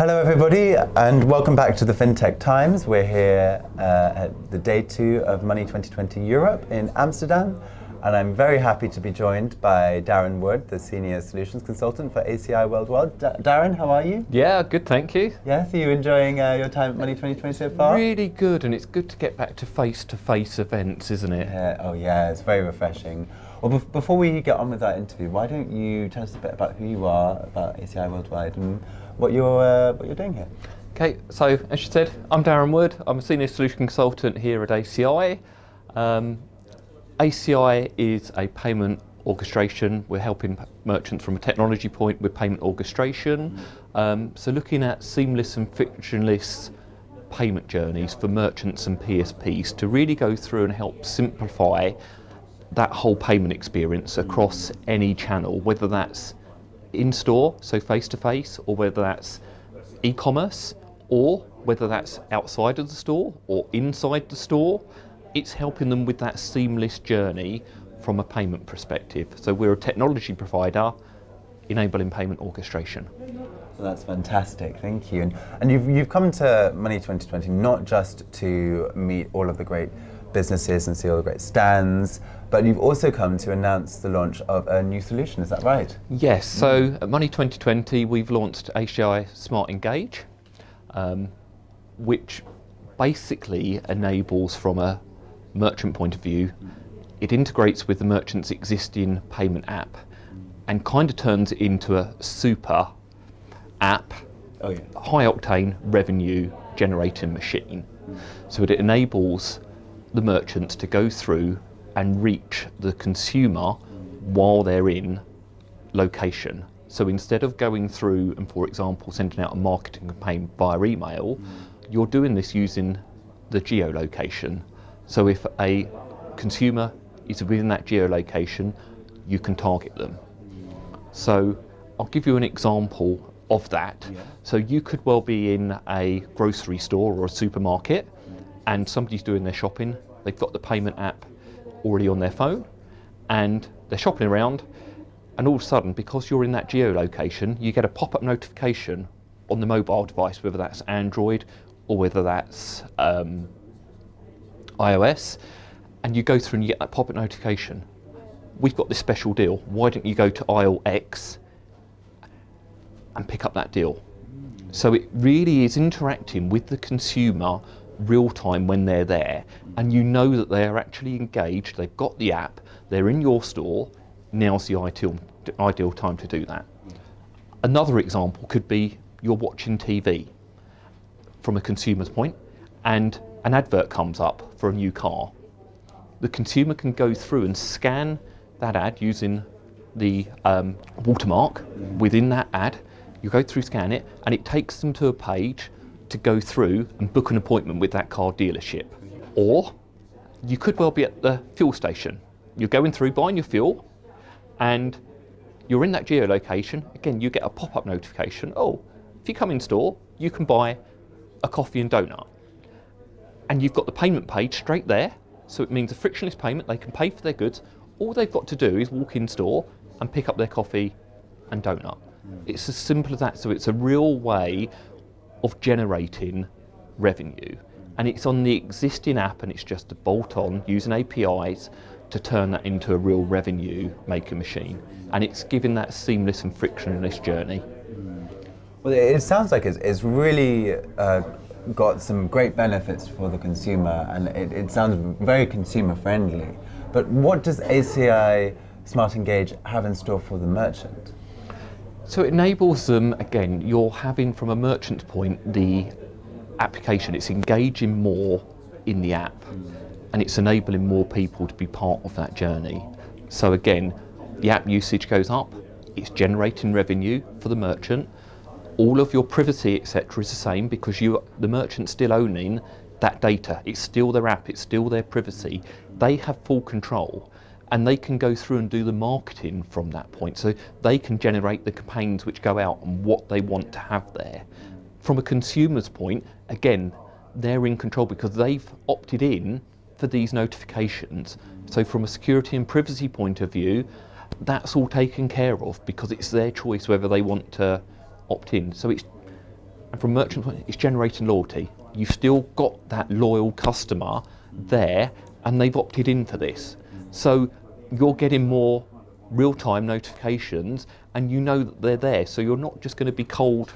Hello everybody and welcome back to the Fintech Times. We're here at the day 2 of Money2020 Europe in Amsterdam, and I'm very happy to be joined by Darren Wood, the Senior Solutions Consultant for ACI Worldwide. Darren, how are you? Yeah, good, thank you. Yes, are you enjoying your time at Money2020 so far? Really good, and it's good to get back to face-to-face events, isn't it? Yeah, it's very refreshing. Well, before we get on with that interview, why don't you tell us a bit about who you are, about ACI Worldwide, and what you're doing here? Okay, so as you said, I'm Darren Wood. I'm a Senior Solution Consultant here at ACI. ACI is a payment orchestration. We're helping merchants from a technology point with payment orchestration. So looking at seamless and frictionless payment journeys for merchants and PSPs to really go through and help simplify that whole payment experience across any channel, whether that's in-store, so face-to-face, or whether that's e-commerce, or whether that's outside of the store or inside the store. It's helping them with that seamless journey from a payment perspective. So we're a technology provider enabling payment orchestration. So that's fantastic, thank you. And you've come to Money2020 not just to meet all of the great businesses and see all the great stands, but you've also come to announce the launch of a new solution, is that right? Yes, so at Money2020 we've launched ACI Smart Engage, which basically enables, from a merchant point of view, it integrates with the merchant's existing payment app and kind of turns it into a super app, high octane revenue generating machine. So it enables the merchants to go through and reach the consumer while they're in location. So instead of going through and, for example, sending out a marketing campaign via email, you're doing this using the geolocation. So if a consumer is within that geolocation, you can target them. So I'll give you an example of that. Yeah. So you could well be in a grocery store or a supermarket and somebody's doing their shopping. They've got the payment app already on their phone and they're shopping around, and all of a sudden, because you're in that geolocation, you get a pop-up notification on the mobile device, whether that's Android or whether that's iOS, and you go through and you get that pop-up notification. We've got this special deal. Why don't you go to aisle X and pick up that deal? So it really is interacting with the consumer real time when they're there, and you know that they're actually engaged, they've got the app, they're in your store. Now's the ideal time to do that. Another example could be you're watching TV from a consumer's point and an advert comes up for a new car. The consumer can go through and scan that ad using the watermark within that ad. You go through, scan it, and it takes them to a page to go through and book an appointment with that car dealership. Or you could well be at the fuel station. You're going through buying your fuel and you're in that geolocation. Again, you get a pop-up notification. Oh, if you come in store, you can buy a coffee and donut. And you've got the payment page straight there. So it means a frictionless payment. They can pay for their goods. All they've got to do is walk in store and pick up their coffee and donut. It's as simple as that. So it's a real way of generating revenue, and it's on the existing app, and it's just a bolt on using APIs to turn that into a real revenue making machine, and it's giving that seamless and frictionless journey. Well, it sounds like it's really got some great benefits for the consumer, and it sounds very consumer friendly. But what does ACI Smart Engage have in store for the merchant? So it enables them, again, you're having, from a merchant's point, the application, it's engaging more in the app, and it's enabling more people to be part of that journey. So again, the app usage goes up, it's generating revenue for the merchant. All of your privacy, etc., is the same, because the merchant's still owning that data. It's still their app, it's still their privacy. They have full control, and they can go through and do the marketing from that point. So they can generate the campaigns which go out and what they want to have there. From a consumer's point, again, they're in control because they've opted in for these notifications. So from a security and privacy point of view, that's all taken care of because it's their choice whether they want to opt in. So it's And from a merchant point, it's generating loyalty. You've still got that loyal customer there, and they've opted in for this. So you're getting more real-time notifications, and you know that they're there. So you're not just going to be cold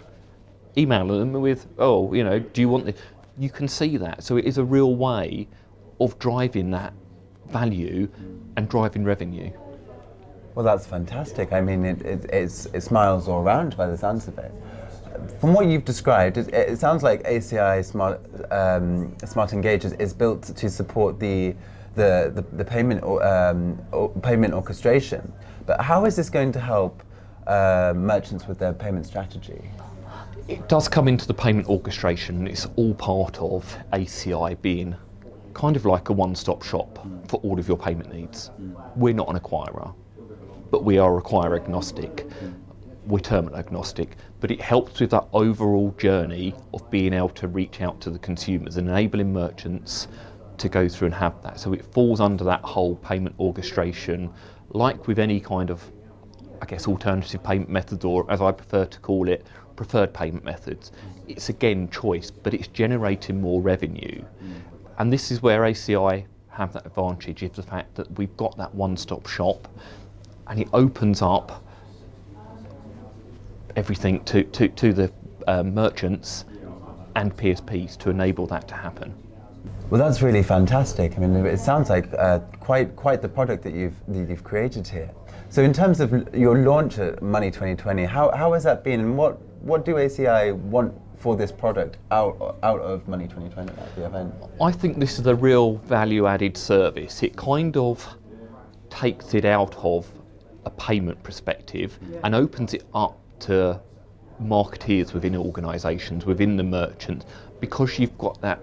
emailing them with, oh, you know, do you want this? You can see that. So it is a real way of driving that value and driving revenue. Well, that's fantastic. I mean, it smiles all around by the sounds of it. From what you've described, it sounds like ACI Smart Engage is built to support the payment payment orchestration. But how is this going to help merchants with their payment strategy? It does come into the payment orchestration. It's all part of ACI being kind of like a one-stop shop for all of your payment needs. We're not an acquirer, but we are acquirer agnostic. We're terminal agnostic, but it helps with that overall journey of being able to reach out to the consumers and enabling merchants to go through and have that. So it falls under that whole payment orchestration, like with any kind of, I guess, alternative payment method, or as I prefer to call it, preferred payment methods. It's again choice, but it's generating more revenue. And this is where ACI have that advantage, is the fact that we've got that one-stop shop, and it opens up everything to the merchants and PSPs to enable that to happen. Well, that's really fantastic. I mean, it sounds like quite the product that you've created here. So, in terms of your launch at Money2020, how has that been, and what do ACI want for this product out of Money2020 at the event? I think this is a real value-added service. It kind of takes it out of a payment perspective and opens it up to marketeers within organisations, within the merchants, because you've got that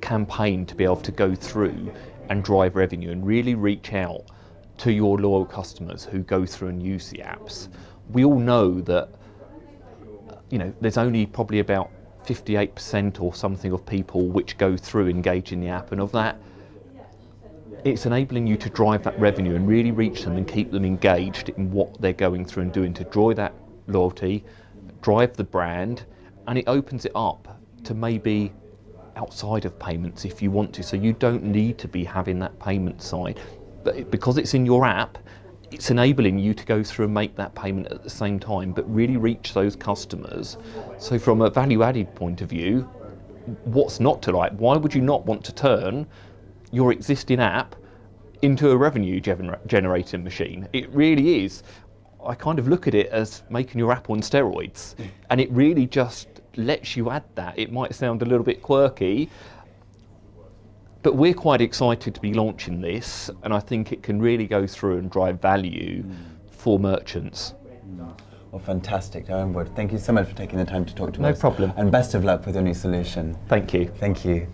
campaign to be able to go through and drive revenue and really reach out to your loyal customers who go through and use the apps. We all know that, you know, there's only probably about 58% or something of people which go through engage in the app, and of that, it's enabling you to drive that revenue and really reach them and keep them engaged in what they're going through and doing to draw that loyalty, drive the brand, and it opens it up to maybe outside of payments if you want to. So you don't need to be having that payment side, but because it's in your app, it's enabling you to go through and make that payment at the same time, but really reach those customers. So from a value-added point of view, what's not to like? Why would you not want to turn your existing app into a revenue generating machine? It really is. I kind of look at it as making your app on steroids, and it really just lets you add that. It might sound a little bit quirky, but we're quite excited to be launching this, and I think it can really go through and drive value for merchants. Well, fantastic, Darren Wood. Thank you so much for taking the time to talk to us. No problem. And best of luck with your new solution. Thank you. Thank you.